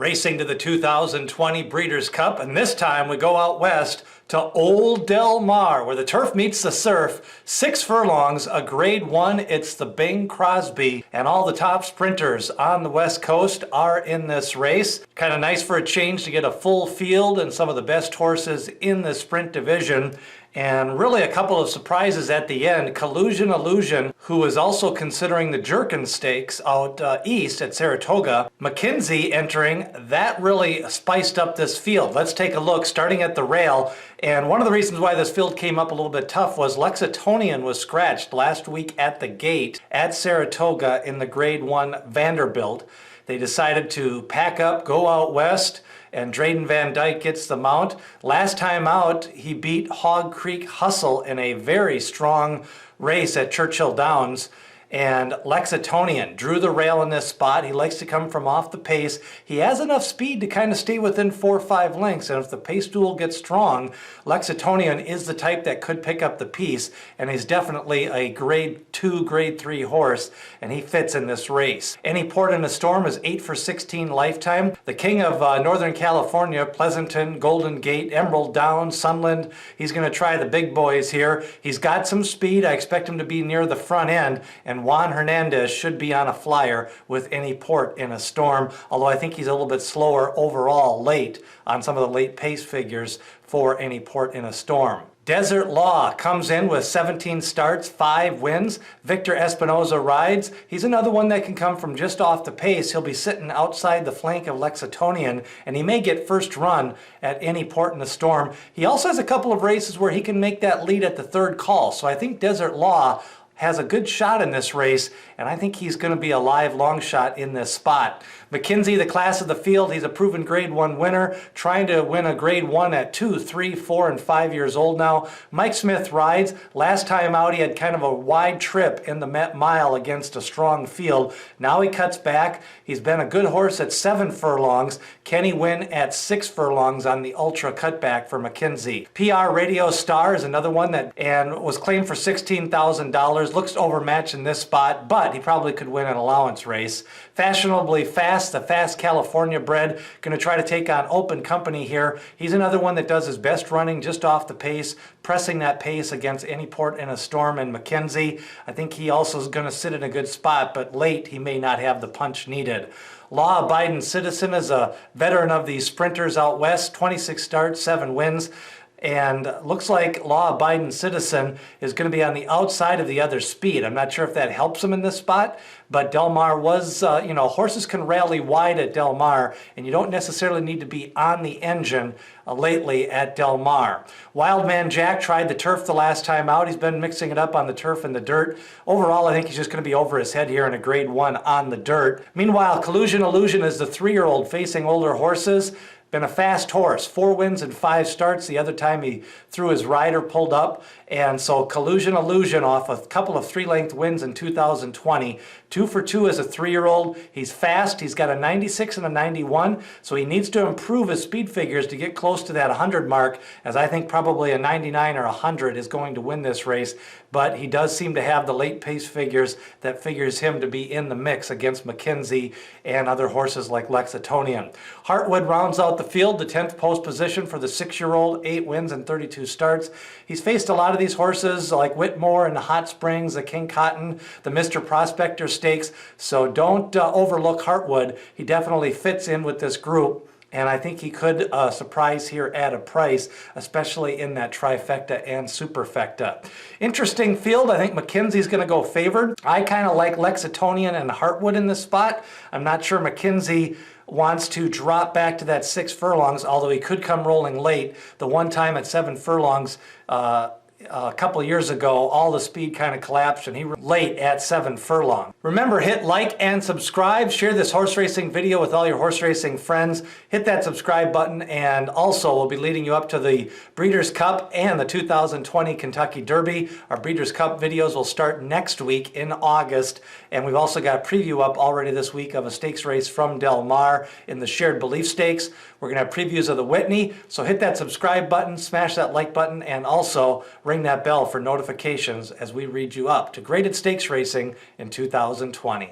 Racing to the 2020 Breeders' Cup, and this time we go out west to Old Del Mar, where the turf meets the surf. 6 furlongs, a grade 1. It's the Bing Crosby, and all the top sprinters on the west coast are in this race. Kind of nice for a change to get a full field and some of the best horses in the sprint division. And really a couple of surprises at the end. Collusion Illusion, who is also considering the Jerkin Stakes out east at Saratoga. McKinze entering. That really spiced up this field. Let's take a look, starting at the rail. And one of the reasons why this field came up a little bit tough was Lexitonian was scratched last week at the gate at Saratoga in the grade 1 Vanderbilt. They decided to pack up, go out west, and Drayden Van Dyke gets the mount. Last time out, he beat Hog Creek Hustle in a very strong race at Churchill Downs. And Lexitonian drew the rail in this spot. He likes to come from off the pace. He has enough speed to kind of stay within 4 or 5 lengths. And if the pace duel gets strong, Lexitonian is the type that could pick up the piece. And he's definitely a grade 2, grade 3 horse. And he fits in this race. Any Port in a Storm is 8 for 16 lifetime. The king of Northern California, Pleasanton, Golden Gate, Emerald Downs, Sunland. He's going to try the big boys here. He's got some speed. I expect him to be near the front end. And Juan Hernandez should be on a flyer with Any Port in a Storm, although I think he's a little bit slower overall late on some of the late pace figures for Any Port in a Storm. Desert Law comes in with 17 starts, 5 wins. Victor Espinoza rides. He's another one that can come from just off the pace. He'll be sitting outside the flank of Lexitonian, and he may get first run at Any Port in a Storm. He also has a couple of races where he can make that lead at the third call, so I think Desert Law has a good shot in this race, and I think he's going to be a live long shot in this spot. McKinze, the class of the field, he's a proven grade 1 winner, trying to win a grade 1 at 2, 3, 4, and 5 years old now. Mike Smith rides. Last time out, he had kind of a wide trip in the mile against a strong field. Now he cuts back. He's been a good horse at 7 furlongs. Can he win at 6 furlongs on the ultra cutback for McKinze? PR Radio Star is another one that was claimed for $16,000. Looks overmatched in this spot, but he probably could win an allowance race. Fashionably Fast, the fast California bred, going to try to take on Open Company here. He's another one that does his best running just off the pace, pressing that pace against Any Port in a Storm and McKinze. I think he also is going to sit in a good spot, but late he may not have the punch needed. Law Abiding Citizen is a veteran of these sprinters out west, 26 starts, 7 wins. And looks like Law Abiding Citizen is going to be on the outside of the other speed. I'm not sure if that helps him in this spot, but Del Mar was, horses can rally wide at Del Mar, and you don't necessarily need to be on the engine lately at Del Mar. Wildman Jack tried the turf the last time out. He's been mixing it up on the turf and the dirt. Overall, I think he's just going to be over his head here in a grade 1 on the dirt. Meanwhile, Collusion Illusion is the 3-year-old facing older horses. Been a fast horse, 4 wins and 5 starts. The other time he threw his rider, pulled up. And so Collusion Illusion off a couple of 3-length wins in 2020. 2 for 2 as a 3-year-old. He's fast. He's got a 96 and a 91. So he needs to improve his speed figures to get close to that 100 mark, as I think probably a 99 or 100 is going to win this race. But he does seem to have the late pace figures that figures him to be in the mix against McKinze and other horses like Lexitonian. Heartwood rounds out the field, the 10th post position for the 6-year-old, 8 wins and 32 starts. He's faced a lot of these horses like Whitmore and the Hot Springs, the King Cotton, the Mr. Prospector Stakes, so don't overlook Heartwood. He definitely fits in with this group. And I think he could surprise here at a price, especially in that trifecta and superfecta. Interesting field. I think McKinze's going to go favored. I kind of like Lexitonian and Heartwood in this spot. I'm not sure McKinze wants to drop back to that 6 furlongs, although he could come rolling late. The one time at 7 furlongs, a couple of years ago, all the speed kind of collapsed and he was late at 7 furlong. Remember, hit like and subscribe. Share this horse racing video with all your horse racing friends. Hit that subscribe button, and also we'll be leading you up to the Breeders' Cup and the 2020 Kentucky Derby. Our Breeders' Cup videos will start next week in August, and we've also got a preview up already this week of a stakes race from Del Mar in the Shared Belief Stakes. We're going to have previews of the Whitney, so hit that subscribe button, smash that like button, and also ring that bell for notifications as we read you up to graded stakes racing in 2020.